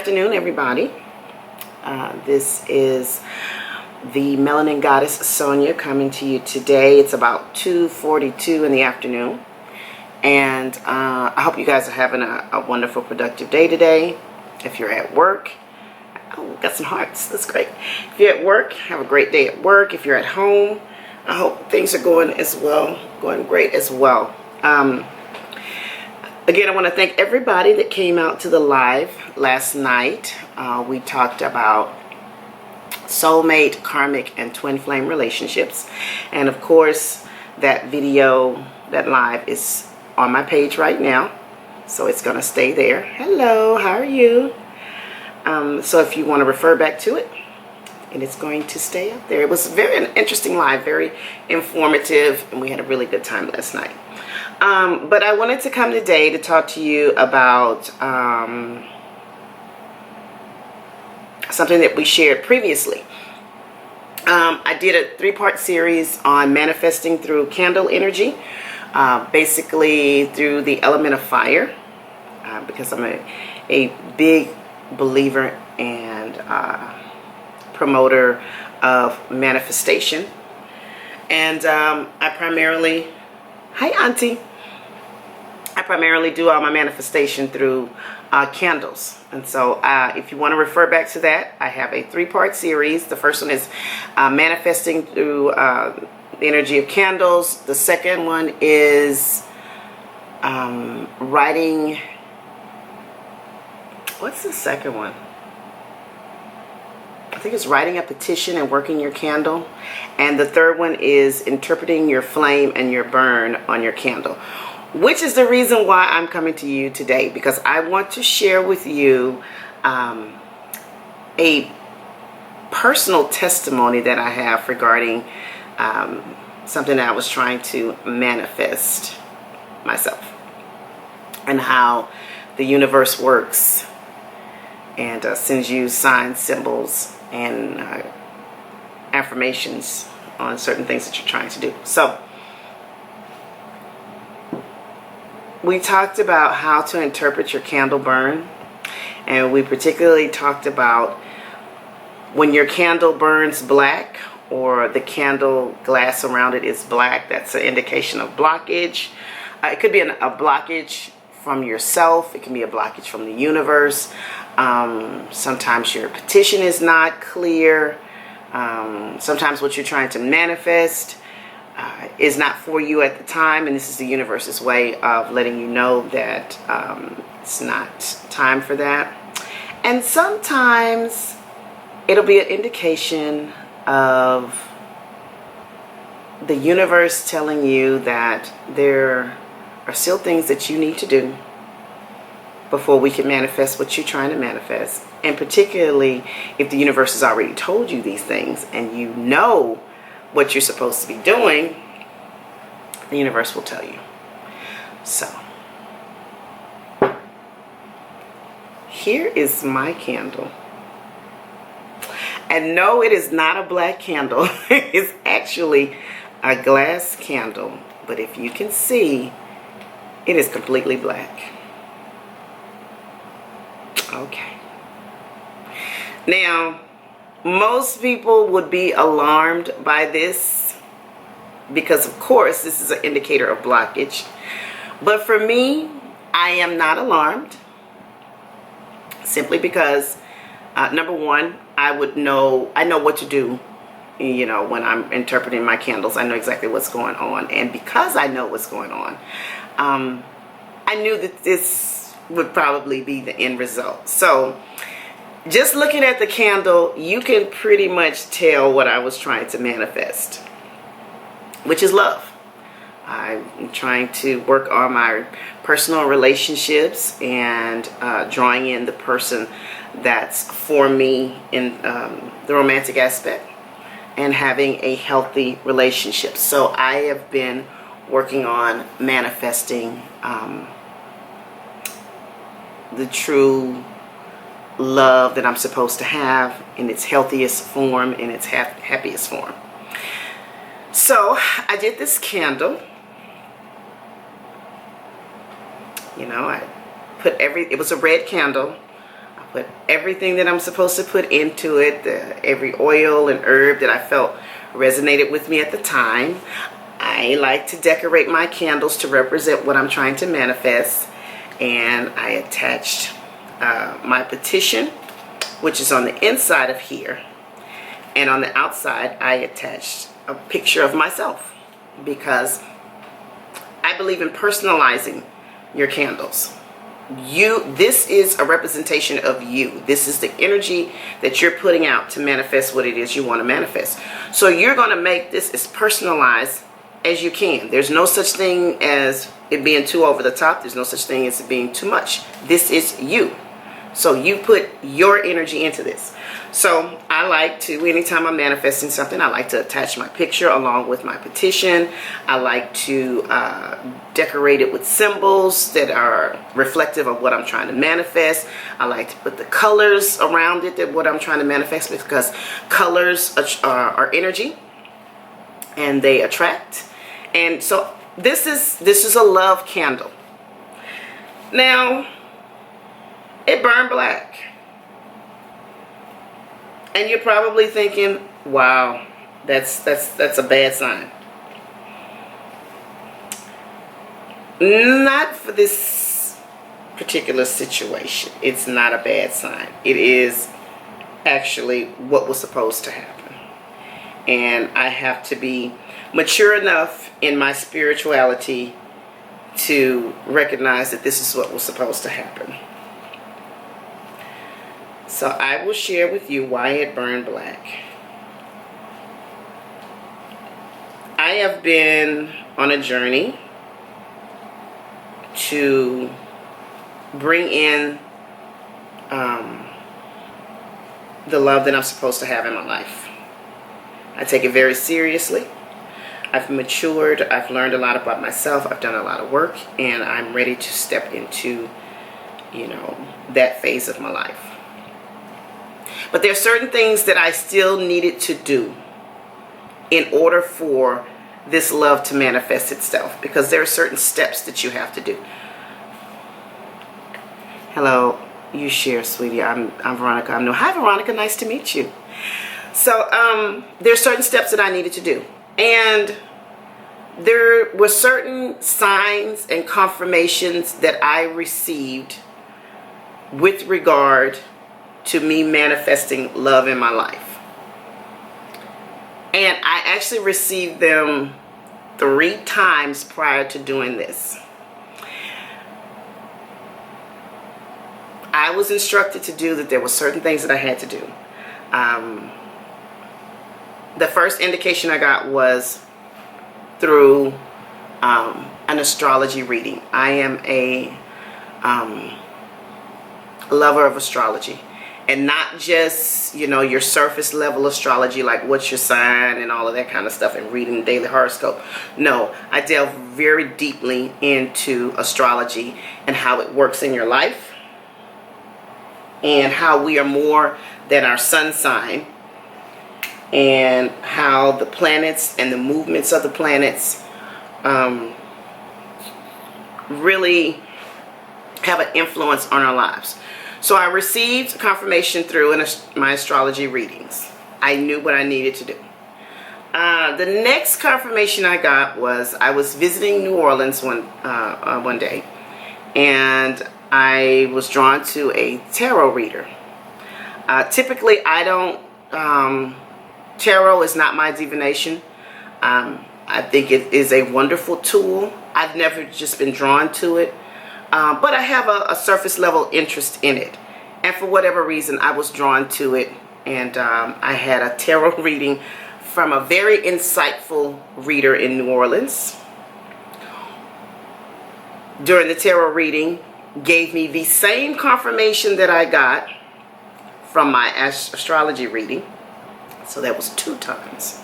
afternoon, everybody. This is the Melanin Goddess Sonia coming to you today. It's about 2:42 in the afternoon, and I hope you guys are having a wonderful, productive day today. If you're at work, oh, got some hearts. That's great. If you're at work, have a great day at work. If you're at home, I hope things are going great as well. Again, I want to thank everybody that came out to the live last night. We talked about soulmate, karmic, and twin flame relationships. And of course, that video, that live is on my page right now. So it's going to stay there. Hello, how are you? So if you want to refer back to it, and it's going to stay up there. It was an interesting live, very informative, and we had a really good time last night. But I wanted to come today to talk to you about something that we shared previously. I did a 3-part series on manifesting through candle energy, basically through the element of fire, because I'm a big believer and promoter of manifestation. And I primarily, hi auntie, I primarily do all my manifestation through candles. And so if you want to refer back to that, I have a 3-part series. The first one is manifesting through the energy of candles. The second one is writing, what's the second one? I think it's writing a petition and working your candle. And the third one is interpreting your flame and your burn on your candle, which is the reason why I'm coming to you today, because I want to share with you a personal testimony that I have regarding something that I was trying to manifest myself, and how the universe works and sends you signs, symbols, and affirmations on certain things that you're trying to do. So we talked about how to interpret your candle burn, and we particularly talked about when your candle burns black or the candle glass around it is black, that's an indication of blockage. It could be a blockage from yourself. It can be a blockage from the universe. Sometimes your petition is not clear. Sometimes what you're trying to manifest is not for you at the time, and this is the universe's way of letting you know that it's not time for that. And sometimes it'll be an indication of the universe telling you that there are still things that you need to do before we can manifest what you're trying to manifest. And particularly if the universe has already told you these things and you know what you're supposed to be doing, the universe will tell you. So here is my candle. And no, it is not a black candle. It's actually a glass candle. But if you can see, it is completely black. Okay. Now, most people would be alarmed by this because, of course, this is an indicator of blockage. But for me, I am not alarmed, simply because, number one, I know what to do. You know, when I'm interpreting my candles, I know exactly what's going on. And because I know what's going on, I knew that this would probably be the end result. So just looking at the candle, you can pretty much tell what I was trying to manifest, which is love. I'm trying to work on my personal relationships and drawing in the person that's for me in the romantic aspect, and having a healthy relationship. So I have been working on manifesting the true love that I'm supposed to have in its healthiest form, in its happiest form. So I did this candle. You know, I put it was a red candle. I put everything that I'm supposed to put into it, every oil and herb that I felt resonated with me at the time. I like to decorate my candles to represent what I'm trying to manifest. And I attached my petition, which is on the inside of here. And on the outside, I attached a picture of myself, because I believe in personalizing your candles. This is a representation of you. This is the energy that you're putting out to manifest what it is you want to manifest. So you're going to make this as personalized as you can. There's no such thing as it being too over the top. There's no such thing as it being too much. This is you. So you put your energy into this. So I like to, anytime I'm manifesting something, I like to attach my picture along with my petition. I like to decorate it with symbols that are reflective of what I'm trying to manifest. I like to put the colors around it that what I'm trying to manifest, because colors are energy and they attract. And so this is a love candle. Now, it burned black. And you're probably thinking, wow, that's a bad sign. Not for this particular situation. It's not a bad sign. It is actually what was supposed to happen. And I have to be mature enough in my spirituality to recognize that this is what was supposed to happen. So I will share with you why it burned black. I have been on a journey to bring in the love that I'm supposed to have in my life. I take it very seriously. I've matured. I've learned a lot about myself. I've done a lot of work, and I'm ready to step into, that phase of my life. But there are certain things that I still needed to do in order for this love to manifest itself, because there are certain steps that you have to do. Hello, you share, sweetie. I'm Veronica. I'm new. Hi, Veronica. Nice to meet you. So there are certain steps that I needed to do. And there were certain signs and confirmations that I received with regard to me manifesting love in my life. And I actually received them 3 times prior to doing this. I was instructed to do that there were certain things that I had to do. The first indication I got was through an astrology reading. I am a lover of astrology. And not just, your surface level astrology, like what's your sign and all of that kind of stuff, and reading the daily horoscope. No, I delve very deeply into astrology and how it works in your life, and how we are more than our sun sign, and how the planets and the movements of the planets really have an influence on our lives. So I received confirmation through my astrology readings. I knew what I needed to do. The next confirmation I got was I was visiting New Orleans one day, and I was drawn to a tarot reader. Typically, I don't. Tarot is not my divination. I think it is a wonderful tool. I've never just been drawn to it. But I have a surface level interest in it. And for whatever reason, I was drawn to it. And I had a tarot reading from a very insightful reader in New Orleans. During the tarot reading, gave me the same confirmation that I got from my astrology reading. So that was 2 times.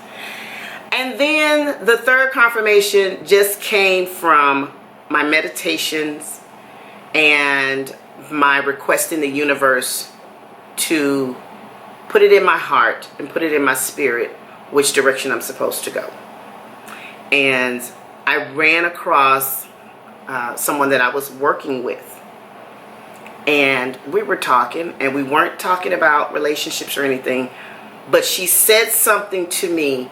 And then the third confirmation just came from my meditations and my requesting the universe to put it in my heart and put it in my spirit which direction I'm supposed to go. And I ran across someone that I was working with, And we were talking, and we weren't talking about relationships or anything, but she said something to me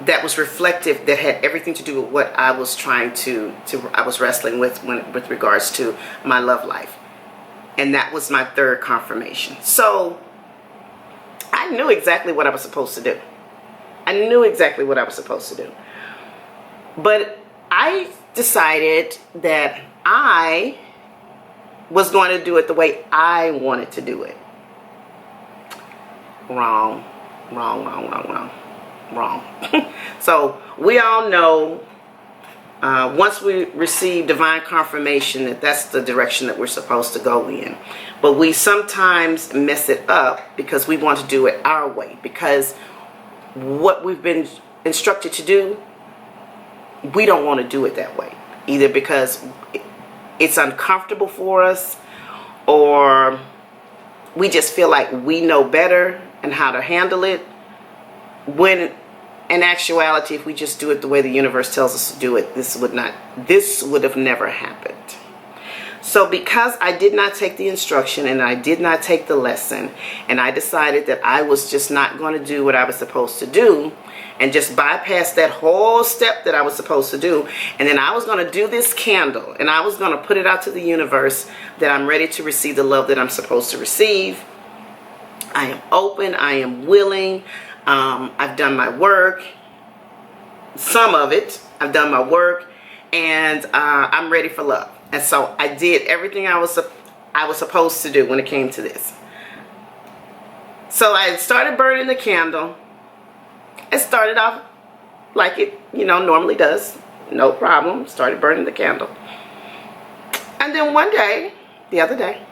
that was reflective, that had everything to do with what I was trying I was wrestling with with regards to my love life. And that was my third confirmation. So I knew exactly what I was supposed to do. I knew exactly what I was supposed to do. But I decided that I was going to do it the way I wanted to do it. Wrong. So we all know, once we receive divine confirmation, that that's the direction that we're supposed to go in. But we sometimes mess it up because we want to do it our way, because what we've been instructed to do, we don't want to do it that way, either because it's uncomfortable for us, or we just feel like we know better and how to handle it, when in actuality, if we just do it the way the universe tells us to do it, this would have never happened. So because I did not take the instruction and I did not take the lesson, and I decided that I was just not going to do what I was supposed to do, and just bypass that whole step that I was supposed to do, and then I was going to do this candle, and I was going to put it out to the universe that I'm ready to receive the love that I'm supposed to receive. I am open, I am willing, I've done my work, some of it, I've done my work, and I'm ready for love. And so I did everything I was supposed to do when it came to this. So I started burning the candle. It started off like it, normally does. No problem. Started burning the candle. And then one day, the other day,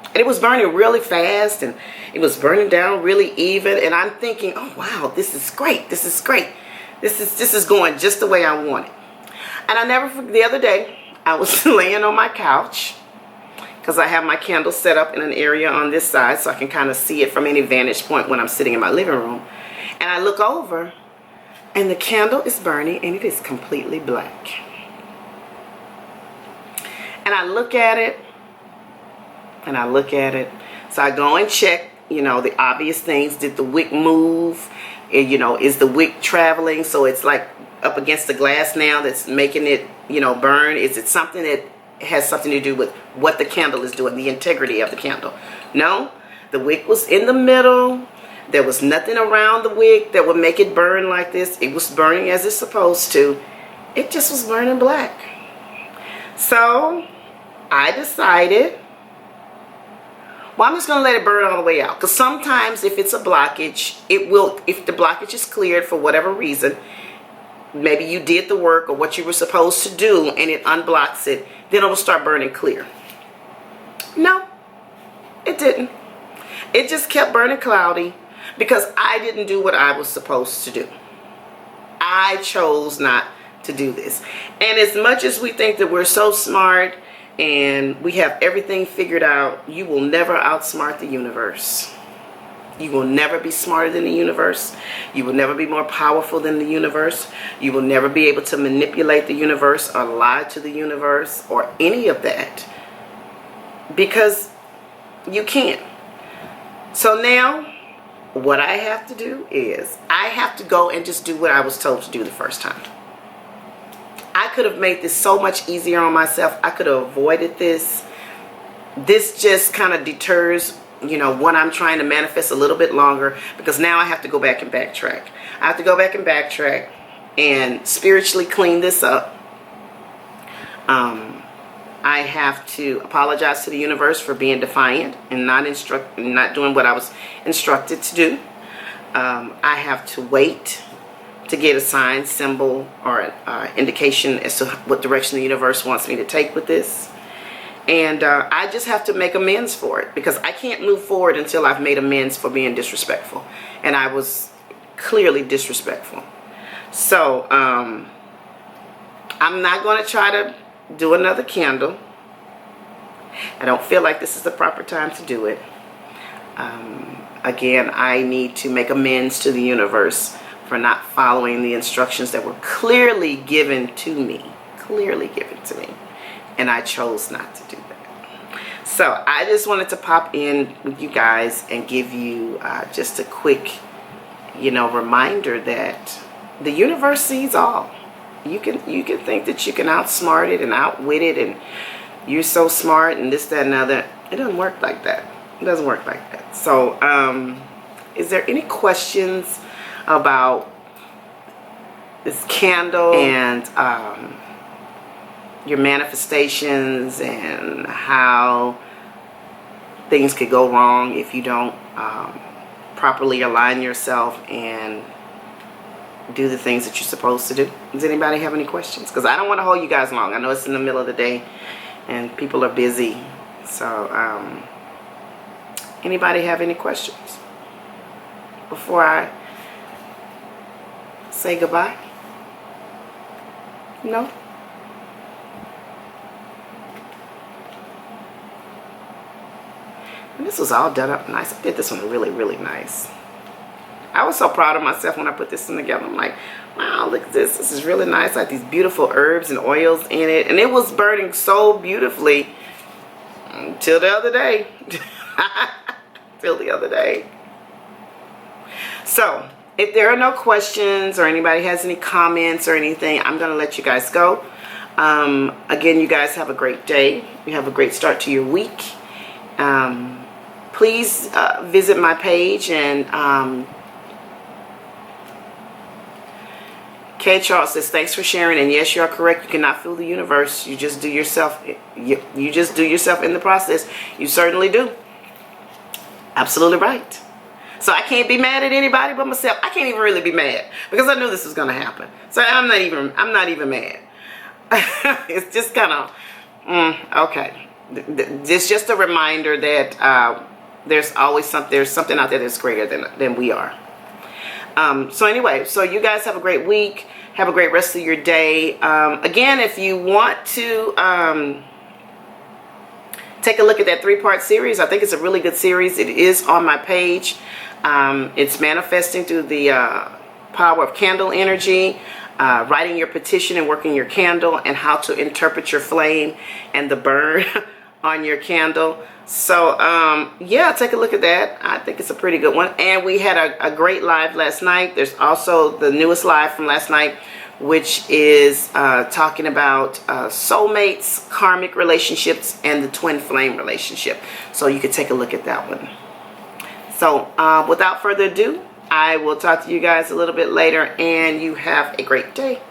and it was burning really fast, and it was burning down really even. And I'm thinking, oh wow, this is great. This is great. This is going just the way I want it. And I never forget, the other day, I was laying on my couch, because I have my candle set up in an area on this side so I can kind of see it from any vantage point when I'm sitting in my living room. And I look over, and the candle is burning, and it is completely black. And I look at it, and I look at it. So I go and check, the obvious things. Did the wick move? Is the wick traveling? So it's like up against the glass now that's making it, burn. Is it something that has something to do with what the candle is doing, the integrity of the candle? No, the wick was in the middle. There was nothing around the wick that would make it burn like this. It was burning as it's supposed to. It just was burning black. So I decided, well, I'm just going to let it burn all the way out. Because sometimes if it's a blockage, if the blockage is cleared for whatever reason, maybe you did the work or what you were supposed to do and it unblocks it, then it'll start burning clear. No, it didn't. It just kept burning cloudy because I didn't do what I was supposed to do. I chose not to do this. And as much as we think that we're so smart and we have everything figured out, you will never outsmart the universe. You will never be smarter than the universe. You will never be more powerful than the universe. You will never be able to manipulate the universe or lie to the universe or any of that, because you can't. So now what I have to do is I have to go and just do what I was told to do the first time. I could have made this so much easier on myself. I could have avoided this. This just kind of deters, what I'm trying to manifest a little bit longer, because now I have to go back and backtrack. I have to go back and backtrack and spiritually clean this up. I have to apologize to the universe for being defiant and not doing what I was instructed to do. I have to wait to get a sign, symbol, or indication as to what direction the universe wants me to take with this. And I just have to make amends for it, because I can't move forward until I've made amends for being disrespectful. And I was clearly disrespectful. So I'm not going to try to do another candle. I don't feel like this is the proper time to do it. Again, I need to make amends to the universe for not following the instructions that were clearly given to me. Clearly given to me. And I chose not to do that. So I just wanted to pop in with you guys and give you just a quick, reminder that the universe sees all. You can think that you can outsmart it and outwit it, and you're so smart and this, that, and other. It doesn't work like that. It doesn't work like that. So, is there any questions about this candle and your manifestations and how things could go wrong if you don't properly align yourself and do the things that you're supposed to do? Does anybody have any questions? Because I don't want to hold you guys long. I know it's in the middle of the day and people are busy. So anybody have any questions before I say goodbye? No? And this was all done up nice. I did this one really, really nice. I was so proud of myself when I put this one together. I'm like, wow, look at this. This is really nice. I had these beautiful herbs and oils in it. And it was burning so beautifully until the other day. Till the other day. So, if there are no questions or anybody has any comments or anything, I'm going to let you guys go. Again, you guys have a great day. You have a great start to your week. Please visit my page and Kay Charles says, thanks for sharing. And yes, you are correct. You cannot fool the universe. You just do yourself. You just do yourself in the process. You certainly do. Absolutely right. So I can't be mad at anybody but myself. I can't even really be mad because I knew this was going to happen. So I'm not even mad. It's just kind of, okay. It's just a reminder that there's something out there that's greater than we are. So anyway, so you guys have a great week. Have a great rest of your day. Again, if you want to take a look at that 3-part series, I think it's a really good series. It is on my page. It's manifesting through the power of candle energy, writing your petition and working your candle, and how to interpret your flame and the burn on your candle. So yeah, take a look at that. I think it's a pretty good one. And we had a great live last night. There's also the newest live from last night, which is talking about soulmates, karmic relationships, and the twin flame relationship. So you could take a look at that one. So without further ado, I will talk to you guys a little bit later, and you have a great day.